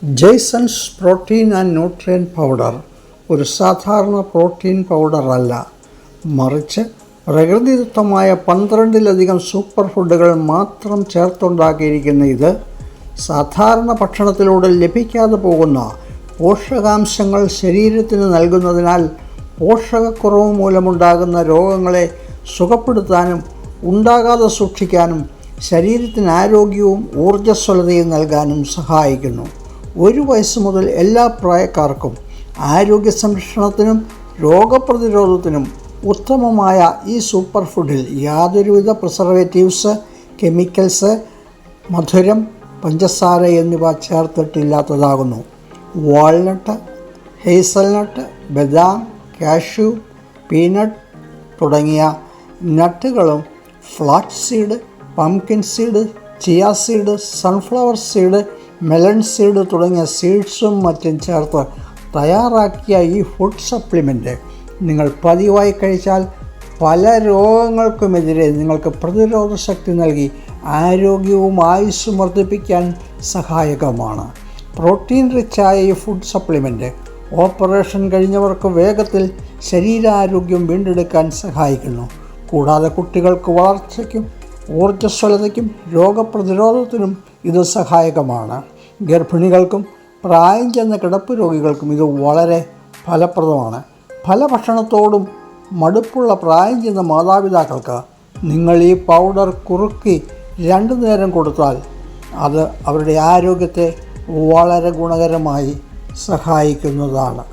ജെയ്സൺസ് protein and nutrient powder ഒരു സാധാരണ protein powder അല്ല, മറിച്ച് പ്രകൃതിദത്തമായ 12-ലധികം സൂപ്പർ ഫുഡുകൾ മാത്രം ചേർത്തുണ്ടാക്കിയിരിക്കുന്ന ഇത് സാധാരണ ഭക്ഷണത്തിലൂടെ ലഭിക്കാതെ പോകുന്ന പോഷകാംശങ്ങൾ ശരീരത്തിന് നൽകുന്നതിനാൽ പോഷകക്കുറവ് മൂലമുണ്ടാകുന്ന രോഗങ്ങളെ സുഖപ്പെടുത്താനും ഉണ്ടാകാതെ സൂക്ഷിക്കാനും ശരീരത്തിന് ആരോഗ്യവും ഊർജ്ജസ്വലതയും നൽകാനും സഹായിക്കുന്നു. 1 വയസ്സ് മുതൽ എല്ലാ പ്രായക്കാർക്കും ആരോഗ്യ സംരക്ഷണത്തിനും രോഗപ്രതിരോധത്തിനും ഉത്തമമായ ഈ സൂപ്പർ ഫുഡിൽ യാതൊരുവിധ പ്രിസർവേറ്റീവ്സ്, കെമിക്കൽസ്, മധുരം, പഞ്ചസാര എന്നിവ ചേർത്തിട്ടില്ലാത്തതാകുന്നു. വാൾനട്ട്, ഹേസൽനട്ട്, ബദാം, കാഷ്യൂ, പീനട്ട് തുടങ്ങിയ നട്ടുകളും flax seed, pumpkin seed, chia seed, sunflower seed, melon seed തുടങ്ങിയ സീഡ്സും മറ്റും ചേർത്ത് തയ്യാറാക്കിയ ഈ ഫുഡ് സപ്ലിമെൻറ്റ് നിങ്ങൾ പതിവായി കഴിച്ചാൽ പല രോഗങ്ങൾക്കുമെതിരെ നിങ്ങൾക്ക് പ്രതിരോധ ശക്തി നൽകി ആരോഗ്യവും ആയുസ്സും വർദ്ധിപ്പിക്കാൻ സഹായകമാണ്. പ്രോട്ടീൻ റിച്ചായ ഈ ഫുഡ് സപ്ലിമെൻറ്റ് ഓപ്പറേഷൻ കഴിഞ്ഞവർക്ക് വേഗത്തിൽ ശരീരാരോഗ്യം വീണ്ടെടുക്കാൻ സഹായിക്കുന്നു. കൂടാതെ കുട്ടികൾക്ക് വളർച്ചയ്ക്കും ഊർജ്ജസ്വലതയ്ക്കും രോഗപ്രതിരോധത്തിനും ഇത് സഹായകമാണ്. ഗർഭിണികൾക്കും പ്രായം ചെന്ന കിടപ്പ് രോഗികൾക്കും ഇത് വളരെ ഫലപ്രദമാണ്. പല ഭക്ഷണത്തോടും മടുപ്പുള്ള പ്രായം ചെന്ന മാതാപിതാക്കൾക്ക് നിങ്ങൾ ഈ പൗഡർ കുറുക്കി 2 നേരം കൊടുത്താൽ അത് അവരുടെ ആരോഗ്യത്തെ വളരെ ഗുണകരമായി സഹായിക്കുന്നതാണ്.